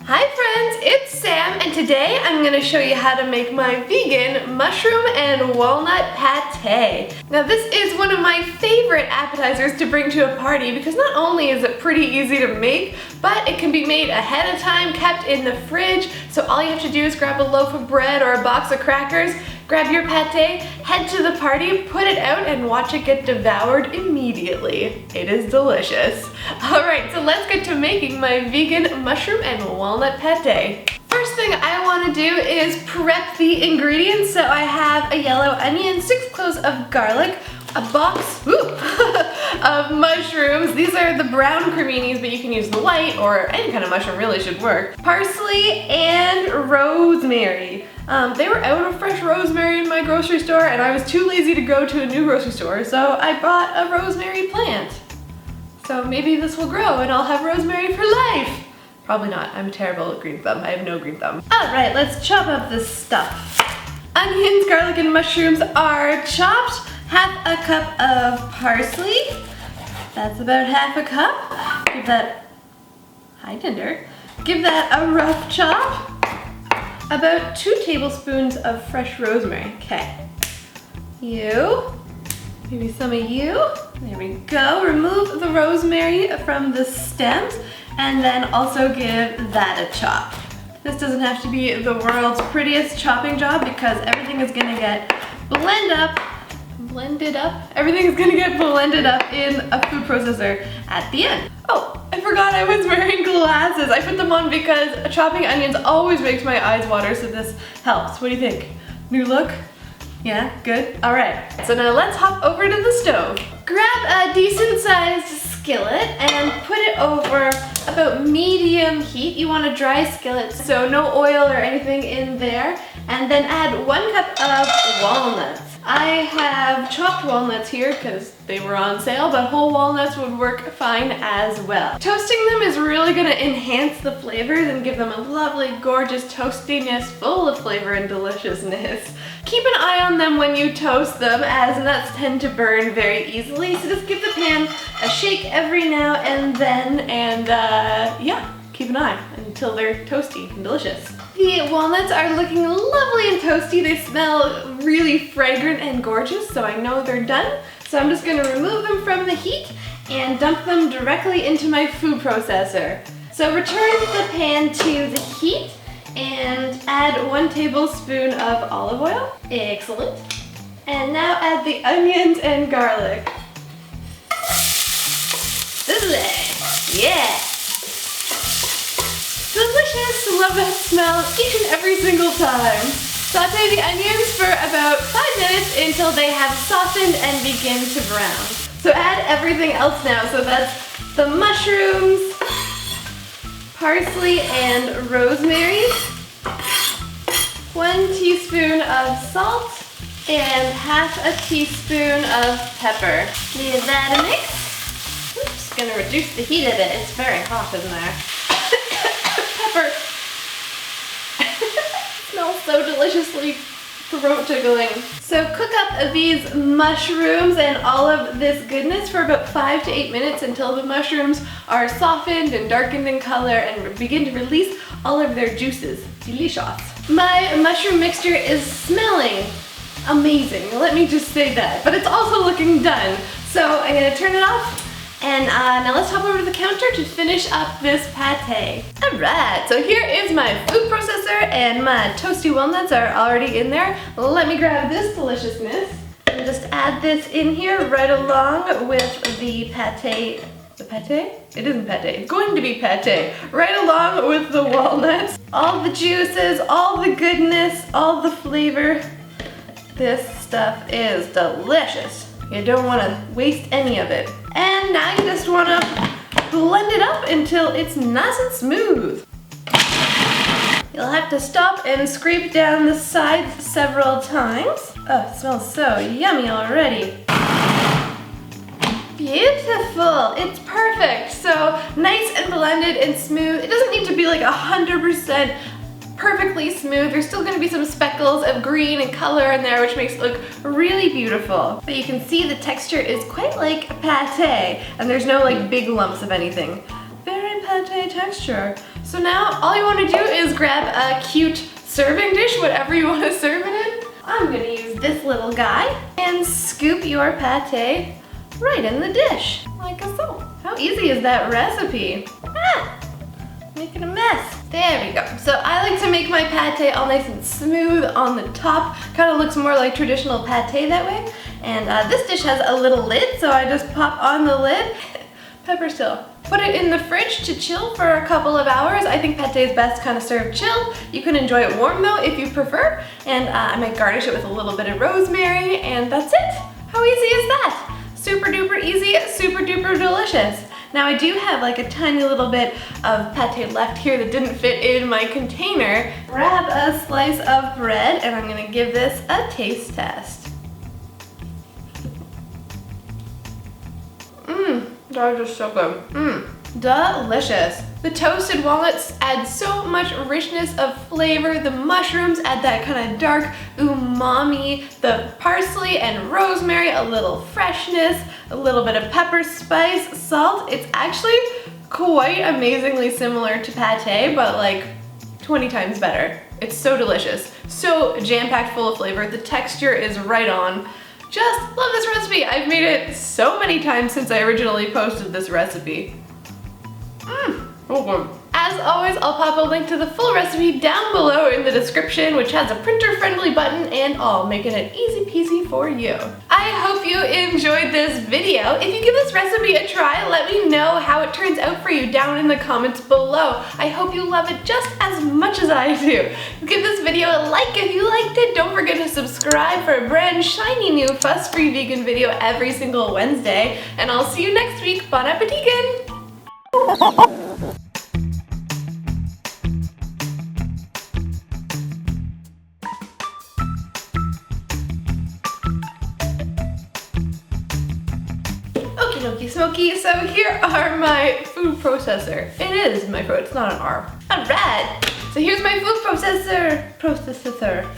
Hi friends, it's Sam, and today I'm going to show you how to make my vegan mushroom and walnut pate. Now this is one of my favorite appetizers to bring to a party because not only is it pretty easy to make, but it can be made ahead of time, kept in the fridge, so all you have to do is grab a loaf of bread or a box of crackers, grab your pate, head to the party, put it out, and watch it get devoured immediately. It is delicious. Alright, so let's get to making my vegan mushroom and walnut pate. First thing I want to do is prep the ingredients. So I have a yellow onion, 6 cloves of garlic, a box of mushrooms. These are the brown creminis, but you can use the white or any kind of mushroom really should work. Parsley and rosemary. They were out of fresh rosemary in my grocery store and I was too lazy to go to a new grocery store, so I bought a rosemary plant. So maybe this will grow and I'll have rosemary for life. Probably not, I'm terrible at green thumb. I have no green thumb. Alright, let's chop up this stuff. Onions, garlic, and mushrooms are chopped. Half a cup of parsley. That's about half a cup. Give that, hi Tinder. Give that a rough chop. About 2 tablespoons of fresh rosemary. Okay. You. Maybe some of you. There we go. Remove the rosemary from the stems and then also give that a chop. This doesn't have to be the world's prettiest chopping job because everything is gonna get blended up. Everything's gonna get blended up in a food processor at the end. Oh, I forgot I was wearing glasses. I put them on because chopping onions always makes my eyes water, so this helps. What do you think? New look? Yeah, good? All right, so now let's hop over to the stove. Grab a decent sized skillet and put it over about medium heat. You want a dry skillet, so no oil or anything in there. And then add 1 cup of walnuts. I have chopped walnuts here because they were on sale, but whole walnuts would work fine as well. Toasting them is really going to enhance the flavors and give them a lovely, gorgeous toastiness full of flavor and deliciousness. Keep an eye on them when you toast them, as nuts tend to burn very easily, so just give the pan a shake every now and then, and yeah, keep an eye until they're toasty and delicious. The walnuts are looking lovely and toasty. They smell really fragrant and gorgeous, so I know they're done. So I'm just going to remove them from the heat and dump them directly into my food processor. So return the pan to the heat and add 1 tablespoon of olive oil. Excellent. And now add the onions and garlic. Lovely. Yeah. Delicious, love that smell each and every single time. Saute the onions for about 5 minutes until they have softened and begin to brown. So add everything else now. So that's the mushrooms, parsley and rosemary, 1 teaspoon of salt, and half a teaspoon of pepper. Give that a mix. Oops, gonna reduce the heat a bit. It's very hot in there. Pepper. Smells so deliciously throat tickling. So cook up these mushrooms and all of this goodness for about 5 to 8 minutes until the mushrooms are softened and darkened in color and begin to release all of their juices. Delicious. My mushroom mixture is smelling amazing, let me just say that, but it's also looking done. So I'm gonna turn it off. And now let's hop over to the counter to finish up this pate. Alright, so here is my food processor and my toasty walnuts are already in there. Let me grab this deliciousness and just add this in here right along with the pate. The pate? It isn't pate, it's going to be pate. Right along with the walnuts. All the juices, all the goodness, all the flavor. This stuff is delicious. You don't want to waste any of it. And now you just want to blend it up until it's nice and smooth. You'll have to stop and scrape down the sides several times. Oh, it smells so yummy already. Beautiful, it's perfect. So nice and blended and smooth. It doesn't need to be like 100% perfectly smooth. There's still going to be some speckles of green and color in there, which makes it look really beautiful. But you can see the texture is quite like pate, and there's no like big lumps of anything. Very pate texture. So So now all you want to do is grab a cute serving dish, whatever you want to serve it in. I'm gonna use this little guy and scoop your pate right in the dish, like so. How easy is that recipe? Making a mess. There we go. So I like to make my pate all nice and smooth on the top. Kind of looks more like traditional pate that way. And this dish has a little lid, so I just pop on the lid. Pepper still. Put it in the fridge to chill for a couple of hours. I think pate is best kind of served chilled. You can enjoy it warm though if you prefer. And I might garnish it with a little bit of rosemary, and that's it. How easy is that? Super duper easy, super duper delicious. Now I do have like a tiny little bit of pate left here that didn't fit in my container. Grab a slice of bread and I'm gonna give this a taste test. That is just so good. Delicious. The toasted walnuts add so much richness of flavor. The mushrooms add that kind of dark umami. The parsley and rosemary, a little freshness, a little bit of pepper, spice, salt. It's actually quite amazingly similar to pate, but like 20 times better. It's so delicious. So jam-packed full of flavor. The texture is right on. Just love this recipe. I've made it so many times since I originally posted this recipe. So good. As always, I'll pop a link to the full recipe down below in the description, which has a printer-friendly button and all, making it easy peasy for you. I hope you enjoyed this video. If you give this recipe a try, let me know how it turns out for you down in the comments below. I hope you love it just as much as I do. Give this video a like if you liked it. Don't forget to subscribe for a brand shiny new fuss-free vegan video every single Wednesday. And I'll see you next week. Bon appetit! Okie dokie smoky, so here are my food processor. It is my food, it's not an R. Alright, so here's my food processor.